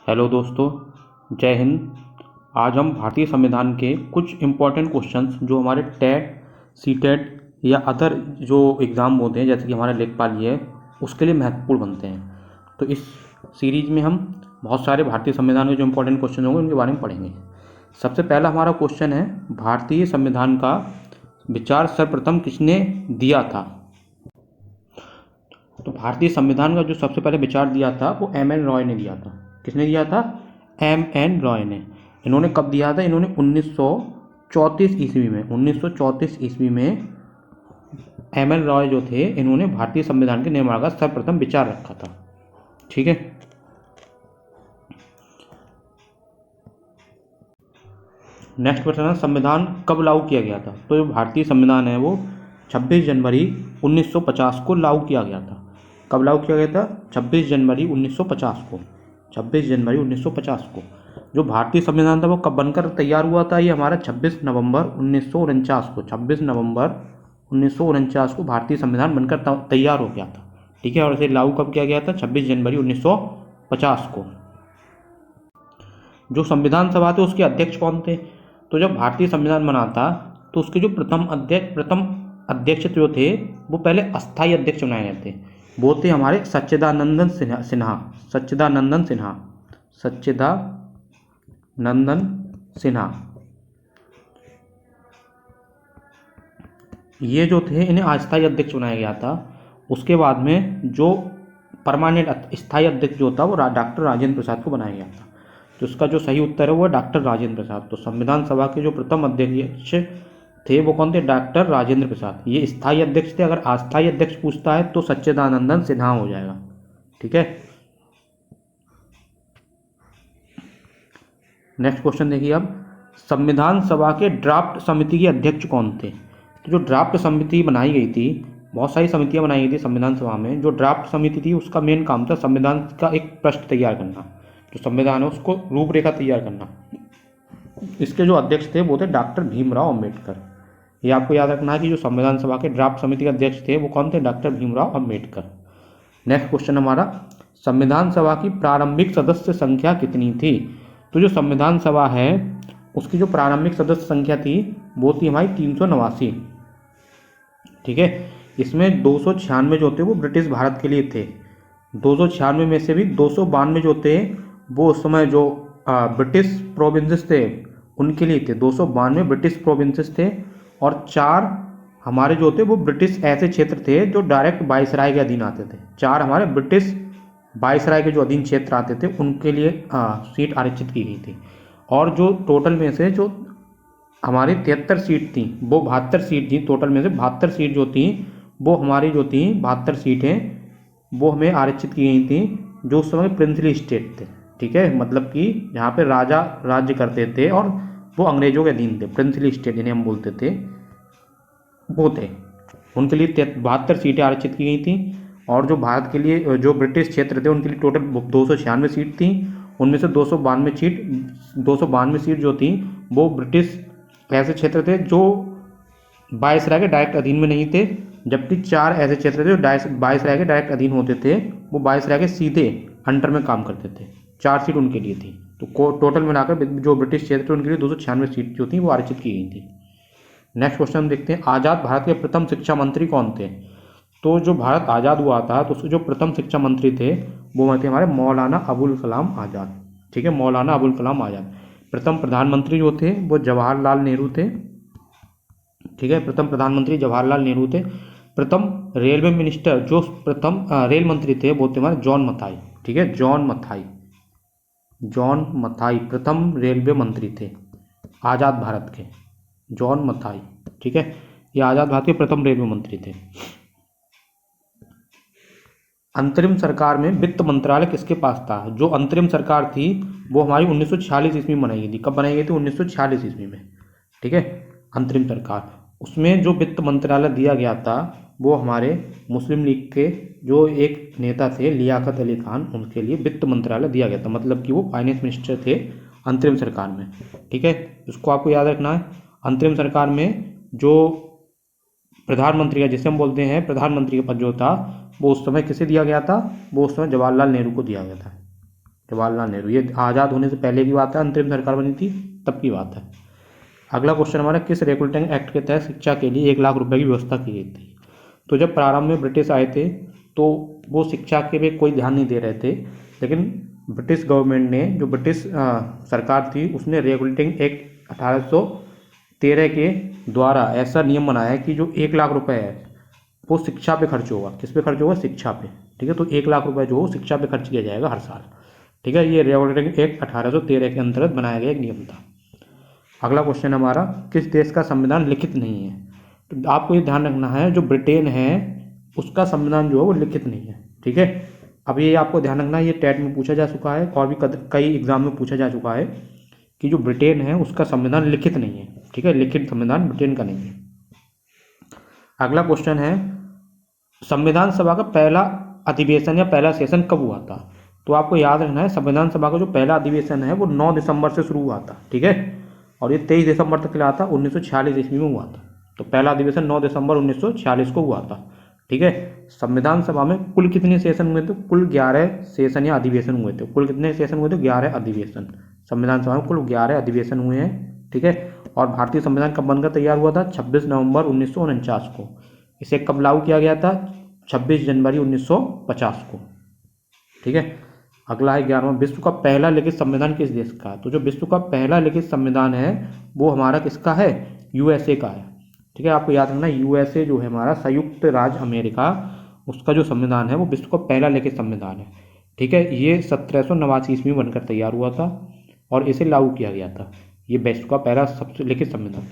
Hello दोस्तों, जय हिंद। आज हम भारतीय संविधान के कुछ इम्पोर्टेंट क्वेश्चंस जो हमारे टेट, सीटेट या अदर जो एग्ज़ाम होते हैं जैसे कि हमारा लेखपाल है उसके लिए महत्वपूर्ण बनते हैं। तो इस सीरीज में हम बहुत सारे भारतीय संविधान के जो इम्पोर्टेंट क्वेश्चन होंगे उनके बारे में पढ़ेंगे। सबसे पहला हमारा क्वेश्चन है, भारतीय संविधान का विचार सर्वप्रथम किसने दिया था? तो भारतीय संविधान का जो सबसे पहले विचार दिया था वो एम.एन. रॉय ने दिया था। किसने दिया था? एम.एन. रॉय ने। इन्होंने कब दिया था? इन्होंने 1934 ईस्वी में 1934 ईस्वी में एम.एन. रॉय जो थे इन्होंने भारतीय संविधान के निर्माण का सर्वप्रथम विचार रखा था। ठीक है। नेक्स्ट क्वेश्चन है, संविधान कब लागू किया गया था? तो जो भारतीय संविधान है वो 26 जनवरी 1950 को लागू किया गया था। कब लागू किया गया था? 26 जनवरी 1950 को। 26 जनवरी 1950 को। जो भारतीय संविधान था वो कब बनकर तैयार हुआ था? ये हमारा 26 नवंबर 1949 को। 26 नवंबर 1949 को भारतीय संविधान बनकर तैयार हो गया था। ठीक है। और इसे लागू कब किया गया था? 26 जनवरी 1950 को। जो संविधान सभा थे उसके अध्यक्ष कौन थे? तो जब भारतीय संविधान बना था तो उसके जो प्रथम अध्यक्ष जो थे वो पहले अस्थायी अध्यक्ष बनाए गए थे। वो थे हमारे सच्चिदानंदन सिन्हा। ये जो थे इन्हें अस्थायी अध्यक्ष बनाया गया था। उसके बाद में जो परमानेंट स्थायी अध्यक्ष जो था वो डॉक्टर राजेंद्र प्रसाद को बनाया गया था। तो इसका जो सही उत्तर है वो है डॉक्टर राजेंद्र प्रसाद। तो संविधान सभा के जो प्रथम अध्यक्ष थे वो कौन थे? डॉक्टर राजेंद्र प्रसाद। ये स्थायी अध्यक्ष थे। अगर अस्थायी अध्यक्ष पूछता है तो सच्चिदानंदन सिन्हा हो जाएगा। ठीक है। नेक्स्ट क्वेश्चन देखिए अब, संविधान सभा के ड्राफ्ट समिति के अध्यक्ष कौन थे? तो जो ड्राफ्ट समिति बनाई गई थी, बहुत सारी समितियां बनाई गई थी संविधान सभा में। जो ड्राफ्ट समिति थी उसका मेन काम था संविधान का एक प्रश्न तैयार करना, जो संविधान है उसको रूपरेखा तैयार करना। इसके जो अध्यक्ष थे वो थे डॉक्टर भीमराव अम्बेडकर। ये आपको याद रखना है कि जो संविधान सभा के ड्राफ्ट समिति के अध्यक्ष थे वो कौन थे? Doctor Bhimrao Ambedkar. Next question हमारा, संविधान सभा की प्रारंभिक सदस्य संख्या कितनी थी? तो जो संविधान सभा है उसकी जो प्रारंभिक सदस्य संख्या थी वो थी हमारी 389। ठीक है। इसमें 296 जो थे वो ब्रिटिश भारत के लिए थे। 296 में से भी 292 जो थे वो उस समय जो ब्रिटिश प्रोविंसेस थे उनके लिए थे। 292 ब्रिटिश प्रोविंसेस थे और 4 हमारे जो थे वो ब्रिटिश ऐसे क्षेत्र थे जो डायरेक्ट वायसराय के अधीन आते थे। 4 हमारे ब्रिटिश वायसराय के जो अधीन क्षेत्र आते थे उनके लिए सीट आरक्षित की गई थी। और जो टोटल में से जो हमारी 73 सीट थी वो 72 सीट थी। टोटल में से 72 सीट जो थी वो हमारी जो थी 72 सीटें वो हमें आरक्षित की गई थी जो उस समय प्रिंसली स्टेट थे। ठीक है। मतलब कि यहाँ पे राजा राज्य करते थे और वो अंग्रेजों के अधीन थे। प्रिंसली स्टेट जिन्हें हम बोलते थे वो थे। उनके लिए 72 सीटें आरक्षित की गई थी। और जो भारत के लिए जो ब्रिटिश क्षेत्र थे उनके लिए टोटल 296 सीट थी। उनमें से 292 सीट जो थी वो ब्रिटिश ऐसे क्षेत्र थे जो वायसराय के डायरेक्ट अधीन में नहीं थे, जबकि 4 ऐसे क्षेत्र थे जो वायसराय के डायरेक्ट अधीन होते थे। वो वायसराय के सीधे अंडर में काम करते थे। 4 सीट उनके लिए थी। तो टोटल मिलाकर जो ब्रिटिश क्षेत्र थे उनके लिए 296 सीट जो थी वो आरक्षित की गई थी। नेक्स्ट क्वेश्चन हम देखते हैं, आज़ाद भारत के प्रथम शिक्षा मंत्री कौन थे? तो जो भारत आज़ाद हुआ था तो उसके जो प्रथम शिक्षा मंत्री थे वो थे हमारे मौलाना अबुल कलाम आज़ाद। ठीक है। मौलाना अबुल कलाम आज़ाद। प्रथम प्रधानमंत्री जो थे वो जवाहरलाल नेहरू थे। ठीक है। प्रथम प्रधानमंत्री जवाहरलाल नेहरू थे। प्रथम रेलवे मिनिस्टर जो प्रथम रेल मंत्री थे वो थे हमारे जॉन मथाई। ठीक है। जॉन मथाई प्रथम रेलवे मंत्री थे आज़ाद भारत के। जॉन मथाई। ठीक है। ये आज़ाद भारत के प्रथम रेलवे मंत्री थे। अंतरिम सरकार में वित्त मंत्रालय किसके पास था? जो अंतरिम सरकार थी वो हमारी 1946 ईस्वी में बनाई गई थी। कब बनाई गई थी? 1946 ईस्वी में। ठीक है। अंतरिम सरकार, उसमें जो वित्त मंत्रालय दिया गया था वो हमारे मुस्लिम लीग के जो एक नेता थे लियाकत अली खान, उनके लिए वित्त मंत्रालय दिया गया था। मतलब कि वो फाइनेंस मिनिस्टर थे अंतरिम सरकार में। ठीक है। इसको आपको याद रखना है। अंतरिम सरकार में जो प्रधानमंत्री का जिसे हम बोलते हैं प्रधानमंत्री का पद जो था वो उस समय किसे दिया गया था? वो उस समय जवाहरलाल नेहरू को दिया गया था। जवाहरलाल नेहरू। ये आज़ाद होने से पहले की बात है, अंतरिम सरकार बनी थी तब की बात है। अगला क्वेश्चन हमारा, किस रेगुलेटिंग एक्ट के तहत शिक्षा के लिए 1 लाख रुपए की व्यवस्था की गई थी? तो जब प्रारंभ में ब्रिटिश आए थे तो वो शिक्षा के पे कोई ध्यान नहीं दे रहे थे, लेकिन ब्रिटिश गवर्नमेंट ने, जो ब्रिटिश सरकार थी, उसने रेगुलेटिंग एक्ट 1813 के द्वारा ऐसा नियम बनाया कि जो 1 लाख रुपए है वो शिक्षा पे खर्च होगा। किस पे खर्च होगा? शिक्षा पे। ठीक है, तो 1 लाख रुपए जो हो शिक्षा पे खर्च किया जाएगा हर साल। ठीक है, ये रेगुलेटिंग एक्ट 1813 के अंतर्गत बनाया गया एक नियम था। अगला क्वेश्चन हमारा, किस देश का संविधान लिखित नहीं है? तो आपको ये ध्यान रखना है, जो ब्रिटेन है उसका संविधान जो है वो लिखित नहीं है। ठीक है, अब ये आपको ध्यान रखना है, ये टेट में पूछा जा चुका है और भी कई एग्जाम में पूछा जा चुका है कि जो ब्रिटेन है उसका संविधान लिखित नहीं है। ठीक है, लिखित संविधान ब्रिटेन का नहीं है। अगला क्वेश्चन है, संविधान सभा का पहला अधिवेशन या पहला सेशन कब हुआ था? तो आपको याद रखना है, संविधान सभा का जो पहला अधिवेशन है वो 9 दिसंबर से शुरू हुआ था। ठीक है, और ये 23 दिसंबर तक चला था, 1946 ईस्वी में हुआ था। तो पहला अधिवेशन 9 दिसंबर 1946 को हुआ था। ठीक है, संविधान सभा में कुल कितने सेशन हुए थे? कुल 11 सेशन या अधिवेशन हुए थे। कुल कितने सेशन हुए थे? 11 अधिवेशन। संविधान सभा में कुल 11 अधिवेशन हुए हैं। ठीक है, और भारतीय संविधान कब बनकर तैयार हुआ था? 26 नवंबर 1949 को। इसे कब लागू किया गया था? 26 जनवरी 1950 को। ठीक है, अगला है 11वां, विश्व का पहला लिखित संविधान किस देश का है? तो जो विश्व का पहला लिखित संविधान है वो हमारा किसका है? यूएसए का है। ठीक है, आपको याद रखना, यूएसए जो है हमारा संयुक्त राज्य अमेरिका, उसका जो संविधान है वो विश्व का पहला लिखित संविधान है। ठीक है, ये 1789 ईस्वी में बनकर तैयार हुआ था और इसे लागू किया गया था। ये विश्व का पहला सबसे लिखित संविधान।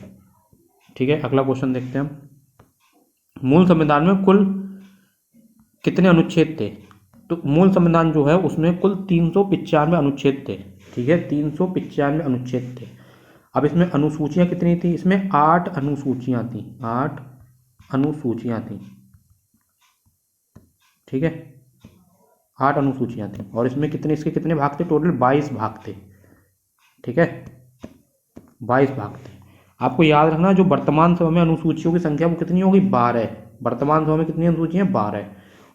ठीक है, अगला क्वेश्चन देखते हैं हम, मूल संविधान में कुल कितने अनुच्छेद थे? तो मूल संविधान जो है उसमें कुल 395 अनुच्छेद थे। ठीक है, 395 अनुच्छेद थे। अब इसमें अनुसूचियां कितनी थी? इसमें 8 अनुसूचियां थी। 8 अनुसूचियां थी। ठीक है, 8 अनुसूचियां थी और इसमें कितने, इसके कितने भाग थे? टोटल 22 भाग थे। ठीक है, 22 भाग थे। आपको याद रखना, जो वर्तमान समय में अनुसूचियों की संख्या वो कितनी होगी? 12। वर्तमान समय में कितनी अनुसूचियां? 12।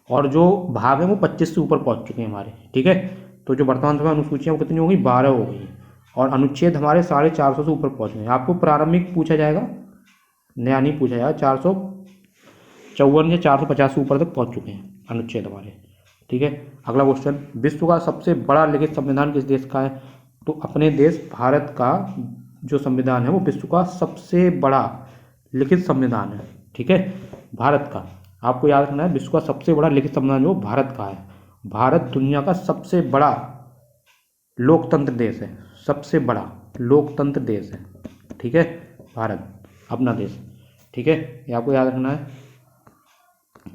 और जो भाग है वो 25 से ऊपर पहुंच चुके हैं हमारे। ठीक है, तो जो वर्तमान समय अनुसूचियां वो कितनी हो गई? 12 हो गई और अनुच्छेद हमारे 450 से ऊपर पहुंच गए। आपको प्रारंभिक पूछा जाएगा, नया नहीं पूछा जाएगा। 454 या 450 से ऊपर तक पहुंच चुके हैं अनुच्छेद हमारे। ठीक है, अगला क्वेश्चन, विश्व का सबसे बड़ा लिखित संविधान किस देश का है? तो अपने देश भारत का जो संविधान है वो विश्व का सबसे बड़ा लिखित संविधान है। ठीक है, भारत का। आपको याद रखना है, विश्व का सबसे बड़ा लिखित संविधान जो भारत का है। भारत दुनिया का सबसे बड़ा लोकतंत्र देश है, सबसे बड़ा लोकतंत्र देश है। ठीक है, भारत अपना देश। ठीक है, ये आपको याद रखना है।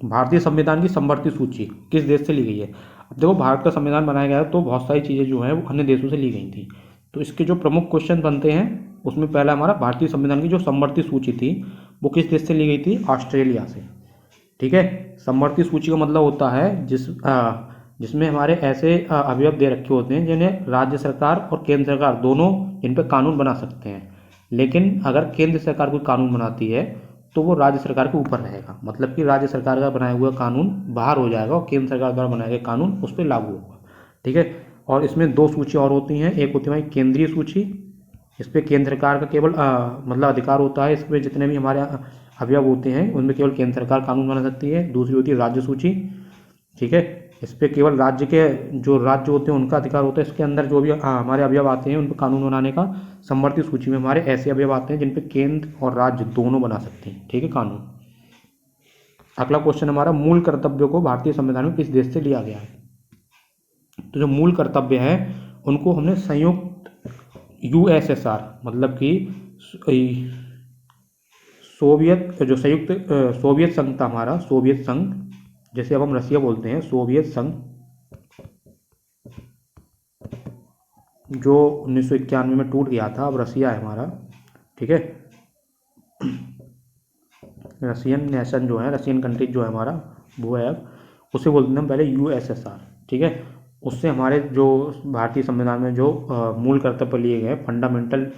भारतीय संविधान की समवर्ती सूची किस देश से ली गई है? अब देखो, भारत का संविधान बनाया गया तो बहुत सारी चीज़ें जो हैं वो अन्य देशों से ली गई थी। तो इसके जो प्रमुख क्वेश्चन बनते हैं उसमें पहला हमारा, भारतीय संविधान की जो समवर्ती सूची थी वो किस देश से ली गई थी? ऑस्ट्रेलिया से। ठीक है, समवर्ती सूची का मतलब होता है जिसमें हमारे ऐसे अवयव दे रखे होते हैं जिन्हें राज्य सरकार और केंद्र सरकार दोनों इन पर कानून बना सकते हैं। लेकिन अगर केंद्र सरकार कोई कानून बनाती है तो वो राज्य सरकार के ऊपर रहेगा। मतलब कि राज्य सरकार का बनाया हुआ कानून बाहर हो जाएगा और केंद्र सरकार द्वारा बनाया गया कानून उस पर लागू होगा। ठीक है, और इसमें 2 सूची और होती हैं। एक होती है हमारी केंद्रीय सूची, इस पर केंद्र सरकार का केवल मतलब अधिकार होता है। इसमें जितने भी हमारे अवयव होते हैं उनमें केवल केंद्र सरकार कानून बना सकती है। दूसरी होती है राज्य सूची। ठीक है, इस पर केवल राज्य के जो राज्य होते हैं उनका अधिकार होता है। इसके अंदर जो भी हमारे अवयव आते हैं उन पर कानून बनाने का। समवर्ती सूची में हमारे ऐसे अवयव आते हैं जिन पर केंद्र और राज्य दोनों बना सकते हैं। ठीक है, कानून। अगला क्वेश्चन हमारा, मूल कर्तव्यों को भारतीय संविधान में किस देश से लिया गया है? तो जो मूल कर्तव्य है उनको हमने संयुक्त यूएसएसआर, मतलब कि सोवियत, जो संयुक्त सोवियत संघ था हमारा, सोवियत संघ, जैसे अब हम रसिया बोलते हैं, सोवियत संघ, जो 1991 में टूट गया था, अब रसिया है हमारा। ठीक है, रशियन नेशन जो है, रशियन कंट्री जो है हमारा वो है, अब उसे बोलते हैं हम पहले यूएसएसआर। ठीक है, उससे हमारे जो भारतीय संविधान में जो मूल कर्तव्य लिए गए, फंडामेंटल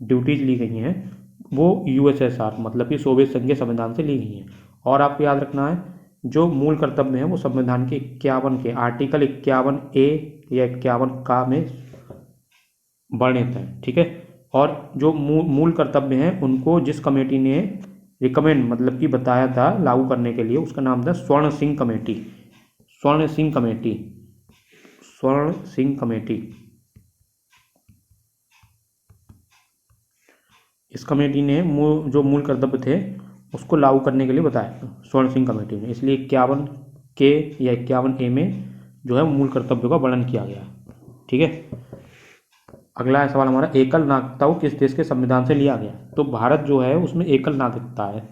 ड्यूटीज ली गई हैं, वो यूएसएसआर मतलब कि सोवियत संघ के संविधान से ली गई हैं। और आपको याद रखना है जो मूल कर्तव्य हैं वो संविधान के 51 के आर्टिकल 51A या 51 का में वर्णित है। ठीक है, और जो मूल कर्तव्य हैं उनको जिस कमेटी ने रिकमेंड मतलब कि बताया था लागू करने के लिए, उसका नाम था स्वर्ण सिंह कमेटी। स्वर्ण सिंह कमेटी, स्वर्ण सिंह कमेटी। इस कमेटी ने जो मूल कर्तव्य थे उसको लागू करने के लिए बताया था स्वर्ण सिंह कमेटी ने, इसलिए 51 के या 51A में जो है मूल कर्तव्यों का वर्णन किया गया। ठीक है, अगला सवाल हमारा, एकल नागरिकता को किस देश के संविधान से लिया गया? तो भारत जो है उसमें एकल नागरिकता है।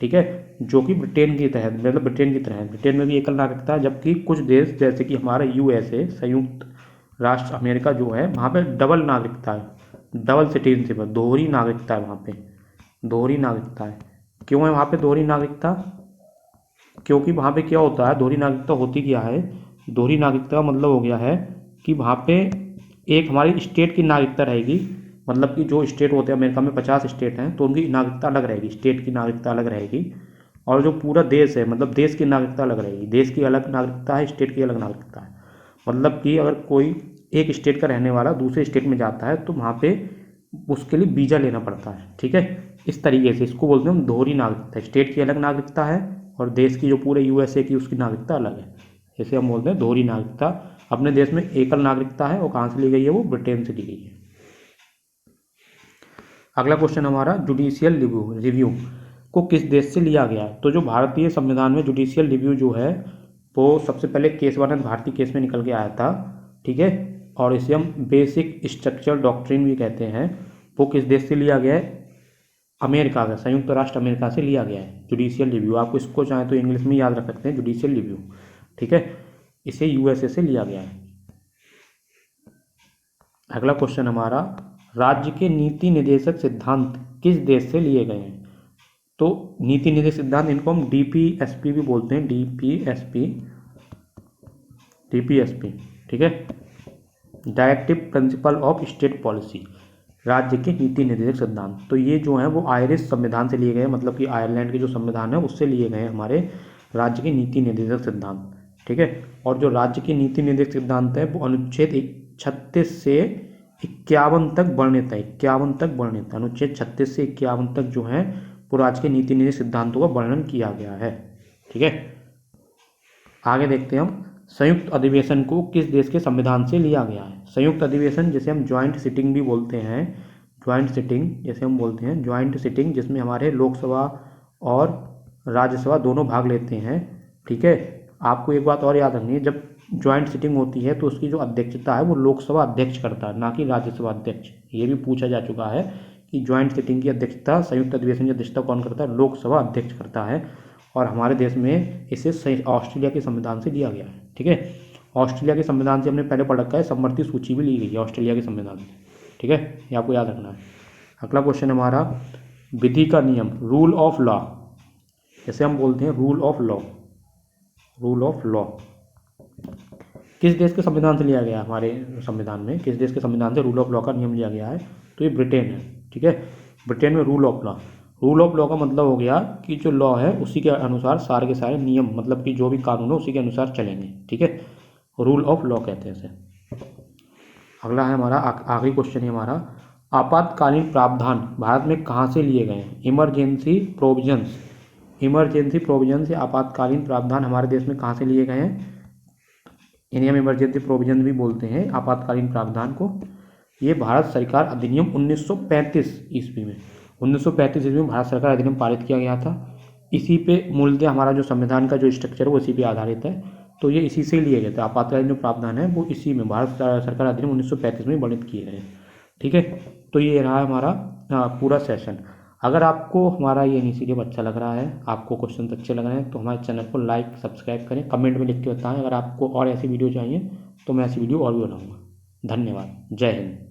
ठीक है, जो कि ब्रिटेन की तहत मतलब ब्रिटेन की तरह है, ब्रिटेन में भी एकल नागरिकता है, जबकि कुछ देश जैसे कि हमारा USA संयुक्त राष्ट्र अमेरिका जो है वहाँ पे डबल नागरिकता है, डबल सिटीजनशिप है, दोहरी नागरिकता है वहाँ पे, दोहरी नागरिकता है। क्यों है वहाँ पे दोहरी नागरिकता? क्योंकि वहाँ पे क्या होता है, दोहरी नागरिकता होती क्या है, दोहरी नागरिकता का मतलब हो गया है कि वहाँ पे एक हमारी स्टेट की नागरिकता रहेगी, मतलब कि जो स्टेट होते हैं अमेरिका में 50 स्टेट हैं तो उनकी नागरिकता अलग रहेगी, स्टेट की नागरिकता अलग रहेगी, और जो पूरा देश है मतलब देश की नागरिकता अलग रहेगी, देश की अलग नागरिकता है, स्टेट की अलग नागरिकता है। मतलब कि अगर कोई एक स्टेट का रहने वाला दूसरे स्टेट में जाता है तो वहाँ पे उसके लिए वीज़ा लेना पड़ता है। ठीक है, इस तरीके से इसको बोलते हैं हम दोहरी नागरिकता, स्टेट की अलग नागरिकता है और देश की जो पूरे USA की उसकी नागरिकता अलग है, इसे हम बोलते हैं दोहरी नागरिकता। अपने देश में एकल नागरिकता है, और कहाँ से ली गई है, वो ब्रिटेन से ली गई है। अगला क्वेश्चन हमारा, जुडिशियल रिव्यू को किस देश से लिया गया? तो जो भारतीय संविधान में जुडिशियल रिव्यू जो है वो सबसे पहले केशवानंद भारती केस में निकल के आया था। ठीक है, और इसे हम बेसिक स्ट्रक्चर डॉक्ट्रिन भी कहते हैं। वो किस देश से लिया गया है? अमेरिका का, संयुक्त राष्ट्र अमेरिका से लिया गया है जुडिशियल रिव्यू। आप इसको चाहें तो इंग्लिश में याद रख सकते हैं, जुडिशियल रिव्यू। ठीक है, इसे USA से लिया गया है। अगला क्वेश्चन हमारा, राज्य के नीति निर्देशक सिद्धांत किस देश से लिए गए हैं? तो नीति निर्देशक सिद्धांत, इनको हम DPSP भी बोलते हैं, DPSP। ठीक है, directive principle of state policy, राज्य के नीति निर्देशक सिद्धांत। तो ये जो है वो आयरिश संविधान से लिए गए, मतलब कि आयरलैंड के जो संविधान है उससे लिए गए हमारे राज्य के नीति निर्देशक सिद्धांत। ठीक है, और जो राज्य के नीति निर्देशक सिद्धांत है वो अनुच्छेद 36 से 51 तक वर्णित है, 51 तक वर्णित है। अनुच्छेद 36 से 51 तक जो है वो राज्य के नीति निर्देशक सिद्धांतों का वर्णन किया गया है। ठीक है, आगे देखते हैं हम, संयुक्त अधिवेशन को किस देश के संविधान से लिया गया है? संयुक्त अधिवेशन जिसे हम ज्वाइंट सिटिंग भी बोलते हैं, ज्वाइंट सिटिंग जैसे हम बोलते हैं, ज्वाइंट सिटिंग जिसमें हमारे लोकसभा और राज्यसभा दोनों भाग लेते हैं। ठीक है, आपको एक बात और याद रखनी है, जब ज्वाइंट सिटिंग होती है तो उसकी जो अध्यक्षता है वो लोकसभा अध्यक्ष करता है, ना कि राज्यसभा अध्यक्ष। ये भी पूछा जा चुका है कि ज्वाइंट सिटिंग की अध्यक्षता, संयुक्त अधिवेशन की अध्यक्षता कौन करता है? लोकसभा अध्यक्ष करता है, और हमारे देश में इसे ऑस्ट्रेलिया के संविधान से लिया गया है। ठीक है, ऑस्ट्रेलिया के संविधान से हमने पहले पढ़ रखा है, समवर्ती सूची भी ली गई है ऑस्ट्रेलिया के संविधान से। ठीक है, ये आपको याद रखना है। अगला क्वेश्चन हमारा, विधि का नियम, रूल ऑफ लॉ, जैसे हम बोलते हैं rule of law, rule of law किस देश के संविधान से लिया गया? हमारे संविधान में किस देश के संविधान से रूल ऑफ लॉ का नियम लिया गया है? तो ये ब्रिटेन है। ठीक है, ब्रिटेन में rule of law, rule of law का मतलब हो गया कि जो लॉ है उसी के अनुसार सारे के सारे नियम, मतलब कि जो भी कानून है उसी के अनुसार चलेंगे। ठीक है, रूल ऑफ लॉ कहते हैं इसे। अगला है हमारा आखिरी क्वेश्चन है हमारा, आपातकालीन प्रावधान भारत में कहाँ से लिए गए हैं? इमरजेंसी प्रोविजंस, इमरजेंसी प्रोविजंस या आपातकालीन प्रावधान हमारे देश में कहाँ से लिए गए हैं? इन्हें हम इमरजेंसी प्रोविजन भी बोलते हैं, आपातकालीन प्रावधान को। ये भारत सरकार अधिनियम 1935 ईस्वी में, 1935 ईस्वी में भारत सरकार अधिनियम पारित किया गया था। इसी पे मूलतः हमारा जो संविधान का जो स्ट्रक्चर है वो इसी पे आधारित है, तो ये इसी से लिए गए थे। आपातकालीन जो प्रावधान है वो इसी में भारत सरकार अधिनियम 1935 में वर्णित किए गए। ठीक है, तो ये रहा हमारा पूरा सेशन। अगर आपको हमारा ये इनिशिएटिव अच्छा लग रहा है, आपको क्वेश्चन अच्छे लग रहे हैं, तो हमारे चैनल को लाइक सब्सक्राइब करें, कमेंट में लिख के बताएं। अगर आपको और ऐसी वीडियो चाहिए तो मैं ऐसी वीडियो और भी बनाऊंगा। धन्यवाद, जय हिंद।